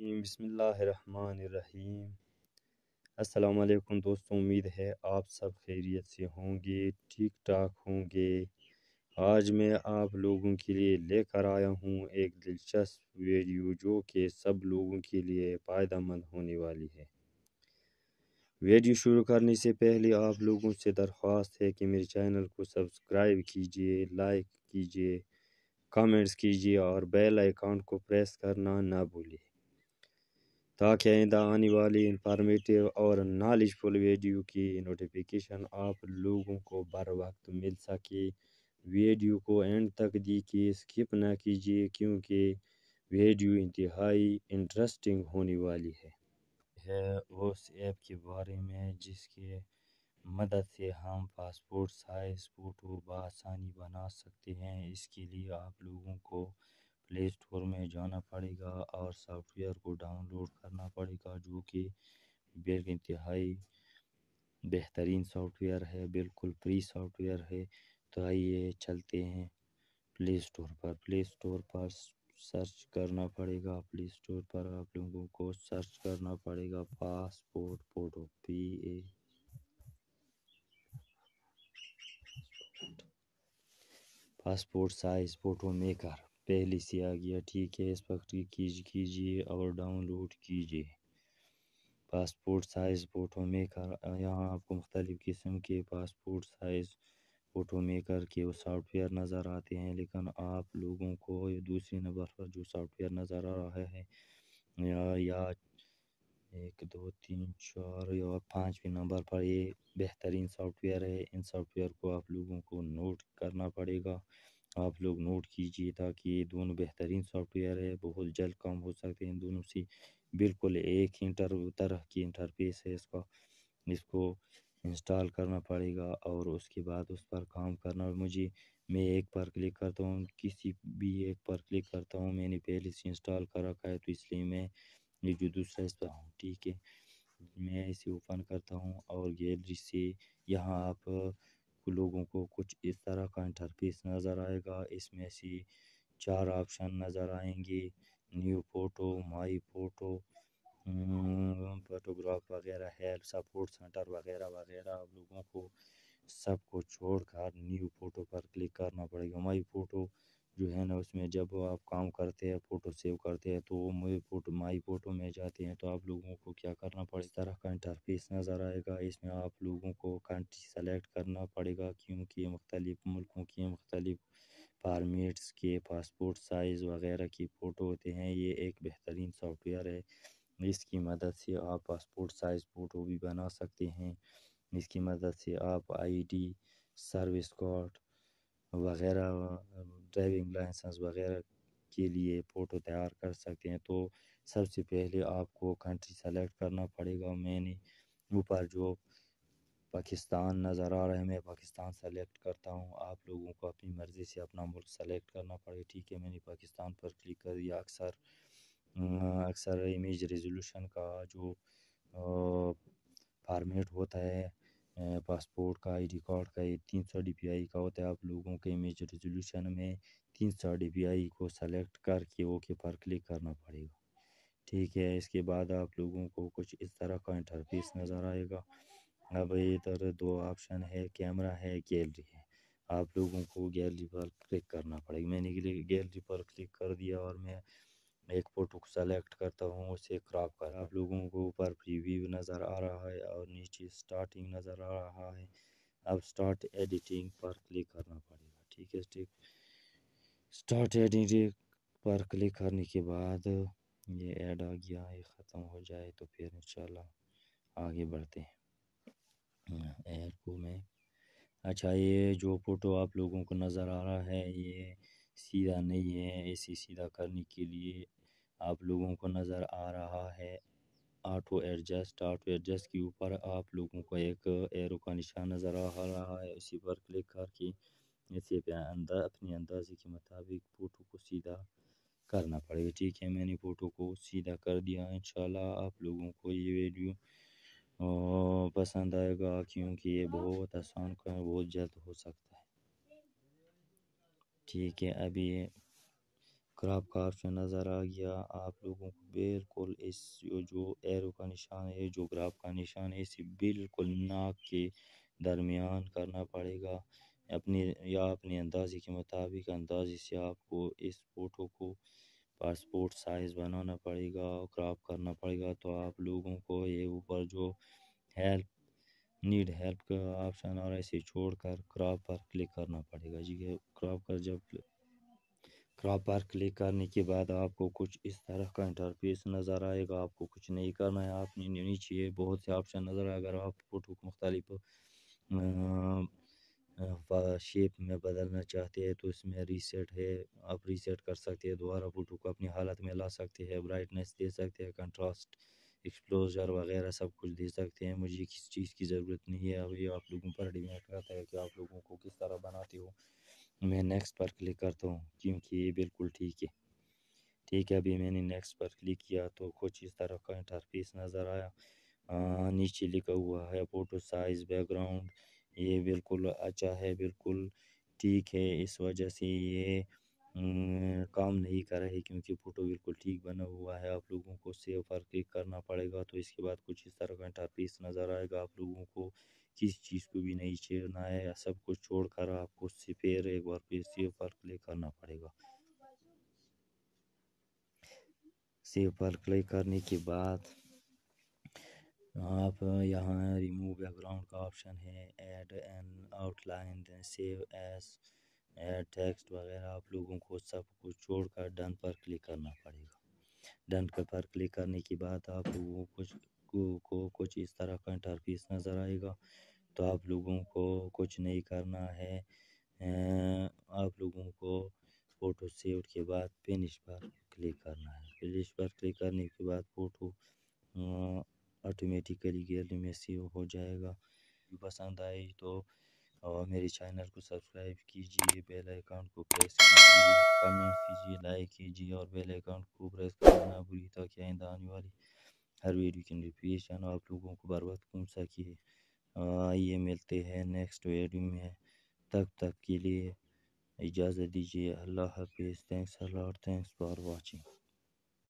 الرجیم بسم اللہ الرحمن الرحیم۔ السلام علیکم دوستوں، امید ہے آپ سب خیریت سے ہوں گے، ٹھیک ٹھاک ہوں گے۔ آج میں آپ لوگوں کے لیے لے کر آیا ہوں ایک دلچسپ ویڈیو جو کہ سب لوگوں کے لیے فائدہ مند ہونے والی ہے۔ ویڈیو شروع کرنے سے پہلے آپ لوگوں سے درخواست ہے کہ میرے چینل کو سبسکرائب کیجئے، لائک کیجئے، کامنٹس کیجئے اور بیل آئیکن کو پریس کرنا نہ بھولیں تاکہ آئندہ آنے والی انفارمیٹیو اور نالج فل ویڈیو کی نوٹیفیکیشن آپ لوگوں کو بر وقت مل سکے۔ ویڈیو کو اینڈ تک دیکھیے، اسکپ نہ کیجیے کیونکہ ویڈیو انتہائی انٹرسٹنگ ہونے والی ہے۔ اس ایپ کے بارے میں جس کے مدد سے ہم پاسپورٹ سائز فوٹو بآسانی بنا سکتے ہیں۔ اس کے لیے آپ لوگوں کو پلے اسٹور میں جانا پڑے گا اور سافٹ ویئر کو ڈاؤن لوڈ کرنا پڑے گا، جو کہ بالکل انتہائی بہترین سافٹ ویئر ہے، بالکل فری سافٹ ویئر ہے۔ تو آئیے چلتے ہیں پلے اسٹور پر۔ پلے اسٹور پر سرچ کرنا پڑے گا، پلے اسٹور پر آپ لوگوں کو سرچ کرنا پڑے گا passport photo, passport size photo maker پہلے سے آ گیا، ٹھیک ہے۔ اس پر کلک کیجیے اور ڈاؤن لوڈ کیجیے پاسپورٹ سائز فوٹو میکر۔ یہاں آپ کو مختلف قسم کے پاسپورٹ سائز فوٹو میکر کے وہ سافٹ ویئر نظر آتے ہیں، لیکن آپ لوگوں کو یہ دوسرے نمبر پر جو سافٹ ویئر نظر آ رہا ہے یا 1 2 3 4 یا 5ویں نمبر پر، یہ بہترین سافٹ ویئر ہے۔ ان سافٹ ویئر کو آپ لوگوں کو نوٹ کرنا پڑے گا، آپ لوگ نوٹ کیجئے تاکہ یہ دونوں بہترین سافٹ ویئر ہے، بہت جلد کام ہو سکتے ہیں ان دونوں سے۔ بالکل ایک ہی طرح کی انٹرفیس ہے اس کا، اس کو انسٹال کرنا پڑے گا اور اس کے بعد اس پر کام کرنا۔ میں ایک پر کلک کرتا ہوں، کسی بھی ایک پر کلک کرتا ہوں، میں نے پہلے سے انسٹال کر رکھا ہے تو اس لیے میں یہ جو دوسرا اس پر ہوں، ٹھیک ہے۔ میں اسے اوپن کرتا ہوں اور گیلری سے یہاں آپ لوگوں کو کچھ اس طرح کا انٹرفیس نظر آئے گا۔ اس میں سے 4 آپشن نظر آئیں گے: نیو فوٹو، مائی فوٹو، فوٹوگراف وغیرہ، ہیلپ سپورٹ سینٹر وغیرہ وغیرہ۔ آپ لوگوں کو سب کو چھوڑ کر نیو فوٹو پر کلک کرنا پڑے گا۔ مائی فوٹو جو ہے نا، اس میں جب آپ کام کرتے ہیں، فوٹو سیو کرتے ہیں تو مائی فوٹو میں جاتے ہیں تو آپ لوگوں کو کیا کرنا پڑے، اس طرح کا انٹرفیس نظر آئے گا۔ اس میں آپ لوگوں کو کنٹری سلیکٹ کرنا پڑے گا کیونکہ مختلف ملکوں کی مختلف فارمیٹس کے پاسپورٹ سائز وغیرہ کی فوٹو ہوتے ہیں۔ یہ ایک بہترین سافٹ ویئر ہے، اس کی مدد سے آپ پاسپورٹ سائز فوٹو بھی بنا سکتے ہیں۔ اس کی مدد سے آپ آئی ڈی، سروس کارڈ وغیرہ، ڈرائیونگ لائسنس وغیرہ کے لیے فوٹو تیار کر سکتے ہیں۔ تو سب سے پہلے آپ کو کنٹری سلیکٹ کرنا پڑے گا۔ میں نے اوپر جو پاکستان نظر آ رہا ہے، میں پاکستان سلیکٹ کرتا ہوں۔ آپ لوگوں کو اپنی مرضی سے اپنا ملک سلیکٹ کرنا پڑے، ٹھیک ہے۔ میں نے پاکستان پر کلک کر دیا۔ اکثر امیج ریزولوشن کا جو فارمیٹ ہوتا ہے پاسپورٹ کا، آئی ڈی کارڈ کا، یہ 300 DPI کا ہوتا ہے۔ آپ لوگوں کے امیج ریزولوشن میں 300 DPI کو سلیکٹ کر کے اوکے پر کلک کرنا پڑے گا، ٹھیک ہے۔ اس کے بعد آپ لوگوں کو کچھ اس طرح کا انٹرفیس نظر آئے گا۔ اب ادھر 2 آپشن ہے، کیمرہ ہے، گیلری ہے۔ آپ لوگوں کو گیلری پر کلک کرنا پڑے گا۔ میں نے گیلری پر کلک کر دیا اور میں ایک فوٹو کو سلیکٹ کرتا ہوں، اسے کراپ کر۔ آپ لوگوں کو اوپر پریویو نظر آ رہا ہے اور نیچے سٹارٹنگ نظر آ رہا ہے۔ اب سٹارٹ ایڈیٹنگ پر کلک کرنا پڑے گا، ٹھیک ہے۔ سٹارٹ ایڈیٹنگ پر کلک کرنے کے بعد یہ ایڈ آ گیا، یہ ختم ہو جائے تو پھر انشاءاللہ آگے بڑھتے ہیں۔ ایڈ کو میں اچھا، یہ جو فوٹو آپ لوگوں کو نظر آ رہا ہے یہ سیدھا نہیں ہے، اسے سیدھا کرنے کے لیے آپ لوگوں کو نظر آ رہا ہے آٹو ایڈجسٹ کے اوپر آپ لوگوں کو ایک ایرو کا نشان نظر آ رہا ہے، اسی پر کلک کر کے اسے اپنے اندازے کے مطابق فوٹو کو سیدھا کرنا پڑے گا، ٹھیک ہے۔ میں نے فوٹو کو سیدھا کر دیا۔ انشاءاللہ آپ لوگوں کو یہ ویڈیو پسند آئے گا کیونکہ یہ بہت آسان کام، بہت جلد ہو سکتا ہے، ٹھیک ہے۔ ابھی کراپ کا آپشن نظر آ گیا آپ لوگوں کو بالکل اس جو ایرو کا نشان ہے جو کراپ کا نشان ہے اسے بالکل ناک کے درمیان کرنا پڑے گا اپنے اندازے کے مطابق اندازے سے آپ کو اس فوٹو کو پاسپورٹ سائز بنانا پڑے گا اور کراپ کرنا پڑے گا. تو آپ لوگوں کو یہ اوپر جو ہیلپ کا آپشن اور ایسے چھوڑ کر کراپ پر کلک کرنا پڑے گا جی. کراپ پر کلک کرنے کے بعد آپ کو کچھ اس طرح کا انٹرفیس نظر آئے گا. آپ کو کچھ نہیں کرنا ہے. آپ نے نیچے بہت سے آپشن نظر آئے. اگر آپ فوٹو کو مختلف شیپ میں بدلنا چاہتے ہیں تو اس میں ریسیٹ ہے. آپ ریسیٹ کر سکتے ہیں, دوبارہ فوٹو کو اپنی حالت میں لا سکتے ہیں, برائٹنیس دے سکتے ہیں, کنٹراسٹ ایکسپلوجر وغیرہ سب کچھ دے سکتے ہیں. مجھے کسی چیز کی ضرورت نہیں ہے. ابھی آپ لوگوں پر ڈیپینڈ کرتا ہے کہ آپ لوگوں کو کس طرح بناتے ہو. میں نیکسٹ پر کلک کرتا ہوں کیونکہ یہ بالکل ٹھیک ہے. ابھی میں نے نیکسٹ پر کلک کیا تو کچھ اس طرح کا انٹرفیس نظر آیا. نیچے لکھا ہوا ہے فوٹو سائز بیک گراؤنڈ. یہ بالکل اچھا ہے, بالکل ٹھیک ہے. اس وجہ سے یہ کام نہیں کر رہے کیونکہ فوٹو بالکل ٹھیک بنا ہوا ہے. آپ لوگوں کو سیو پر کلک کرنا پڑے گا. تو اس کے بعد کچھ اس طرح کا انٹرفیس نظر آئے گا. آپ لوگوں کو کسی چیز کو بھی نہیں چھیڑنا ہے, سب کچھ چھوڑ کر آپ کو پھر ایک بار پھر سیو پر کلک کرنا پڑے گا. سیو پر کلک کرنے کے بعد آپ یہاں ریموو بیک گراؤنڈ کا آپشن ہے, add an outline, save as, add text وغیرہ. آپ لوگوں کو سب کچھ چھوڑ کر ڈن پر کلک کرنا پڑے گا. ڈن پر کلک کرنے کے بعد آپ لوگوں کو کچھ اس طرح کا انٹرفیس نظر آئے گا. تو آپ لوگوں کو کچھ نہیں کرنا ہے. آپ لوگوں کو فوٹو سیو کے بعد فنش پر کلک کرنا ہے. فنش پر کلک کرنے کے بعد فوٹو آٹومیٹیکلی گیلری میں سیو ہو جائے گا. پسند آئی تو میرے چینل کو سبسکرائب کیجیے, بیل آئیکن کو پریس کیجیے, کمنٹ کیجیے, لائک کیجیے اور بیل آئیکن کو پریس کرنا نہ بھولیے تاکہ آئندہ آنے والی ہر ویڈیو کی نوٹیفیکیشن آپ لوگوں کو بر وقت پہنچ سکے. آئیے ملتے ہیں نیکسٹ ویڈیو میں, تب تک کے لیے اجازت دیجیے. اللہ حافظ. Thanks a lot, thanks for watching.